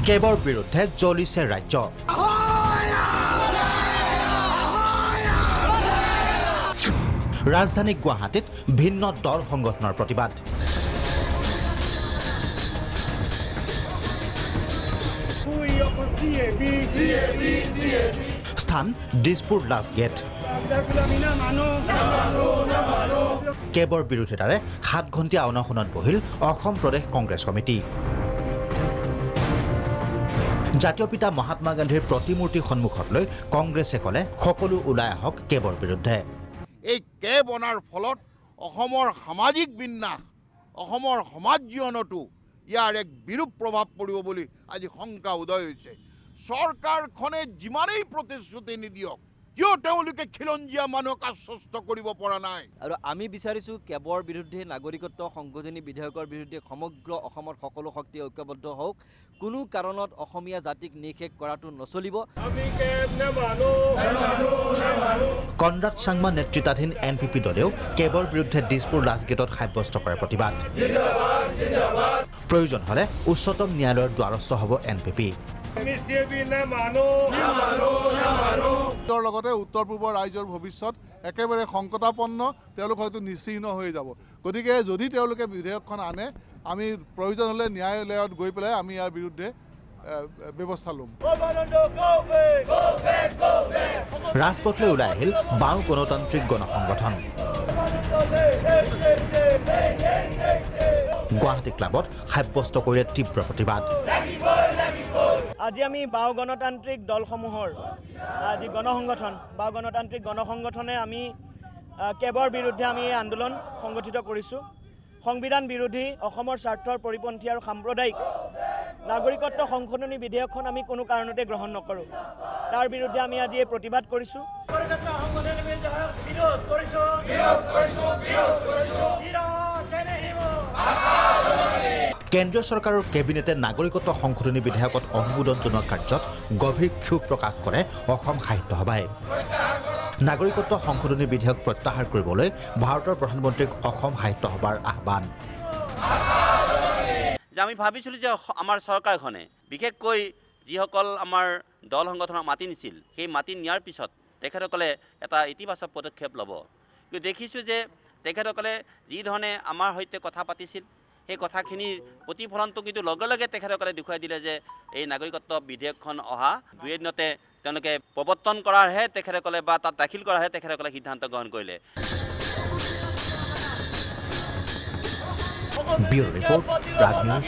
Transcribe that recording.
কেবৰ বিৰুদ্ধে জ্বলিছে ৰাজ্য। ৰাজধানী গুৱাহাটীত ভিন্ন দল সংগঠনৰ প্ৰতিবাদ। স্থান দিছপুৰ লাষ্ট গেট। কেবৰ বিৰোধিতাৰে 7 ঘণ্টীয়া অনশনত বহিল অসম প্ৰদেশ কংগ্ৰেছ কমিটি। জাতীয় পিতা মহাত্মা গান্ধীৰ প্ৰতিমূৰ্তি সন্মুখত লৈ কংগ্ৰেছে ক'লে সকলো ওলাই আহক কেবৰ বিৰুদ্ধে। এই কেব অনাৰ ফলত অসমৰ সামাজিক বিন্যাস, অসমৰ সমাজ জীৱনতো ইয়াৰ এক বিৰূপ প্ৰভাৱ পৰিব বুলি আজি শংকা উদয় হৈছে। চৰকাৰখনে যিমানেই প্ৰতিশ্ৰুতি নিদিয়ক কিয় তেওঁলোকে খিলঞ্জীয়া মানুহক আশ্বস্ত কৰিব পৰা নাই। আৰু আমি বিচাৰিছোঁ কেবৰ বিৰুদ্ধে নাগৰিকত্ব সংশোধনী বিধেয়কৰ বিৰুদ্ধে সমগ্ৰ অসমৰ সকলো শক্তি ঐক্যবদ্ধ হওক। কোনো কাৰণত অসমীয়া জাতিক নিষেধ কৰাটো নচলিব। কনৰাড চাংমা নেতৃত্বাধীন NPP দলেও কেবৰ বিৰুদ্ধে দিছপুৰ লাষ্ট গেটত সাব্যস্ত কৰে প্ৰতিবাদ। প্ৰয়োজন হ'লে উচ্চতম ন্যায়ালয়ৰ দ্বাৰস্থ হ'ব NPP। লগতে উত্তৰ পূৰ্বৰ ৰাইজৰ ভৱিষ্যত একেবাৰে সংকটাপন্ন, তেওঁলোক হয়তো নিশ্চিহ্ন হৈ যাব। গতিকে যদি তেওঁলোকে বিধেয়কখন আনে, আমি প্ৰয়োজন হ'লে ন্যায়ালয়ত গৈ পেলাই আমি ইয়াৰ বিৰুদ্ধে ব্যৱস্থা ল'ম। ৰাজপথলৈ ওলাই আহিল বাওঁ গণতান্ত্ৰিক গণসংগঠন। গুৱাহাটী ক্লাবত সাব্যস্ত কৰিলে তীব্ৰ প্ৰতিবাদ। আজি আমি বাওঁ গণতান্ত্ৰিক দলসমূহৰ আজি গণসংগঠন বাওঁ গণতান্ত্ৰিক গণসংগঠনে আমি কেবৰ বিৰুদ্ধে আমি এই আন্দোলন সংগঠিত কৰিছোঁ। সংবিধান বিৰোধী, অসমৰ স্বাৰ্থৰ পৰিপন্থী আৰু সাম্প্ৰদায়িক নাগৰিকত্ব সংশোধনী বিধেয়কখন আমি কোনো কাৰণতে গ্ৰহণ নকৰোঁ। তাৰ বিৰুদ্ধে আমি আজি এই প্ৰতিবাদ কৰিছোঁ। কেন্দ্ৰীয় চৰকাৰৰ কেবিনেটে নাগৰিকত্ব সংশোধনী বিধেয়কত অনুমোদন জনোৱা কাৰ্যত গভীৰ ক্ষোভ প্ৰকাশ কৰে অসম সাহিত্য সভাই। নাগৰিকত্ব সংশোধনী বিধেয়ক প্ৰত্যাহাৰ কৰিবলৈ ভাৰতৰ প্ৰধানমন্ত্ৰীক অসম সাহিত্য সভাৰ আহ্বান। যে আমি ভাবিছিলোঁ যে আমাৰ চৰকাৰখনে বিশেষকৈ যিসকল আমাৰ দল সংগঠনক মাতি নিছিল, সেই মাতি নিয়াৰ পিছত তেখেতসকলে এটা ইতিবাচক পদক্ষেপ ল'ব। কিন্তু দেখিছোঁ যে তেখেতসকলে যি ধৰণে আমাৰ সৈতে কথা পাতিছিল, সেই কথাখিনিৰ প্ৰতিফলনটো কিন্তু লগে লগে তেখেতসকলে দেখুৱাই দিলে যে এই নাগৰিকত্ব বিধেয়কখন অহা 2 এদিনতে তেওঁলোকে প্ৰৱৰ্তন কৰাৰহে তেখেতসকলে বা তাত দাখিল কৰাৰহে তেখেতসকলে সিদ্ধান্ত গ্ৰহণ কৰিলে। Bureau report, Prag news.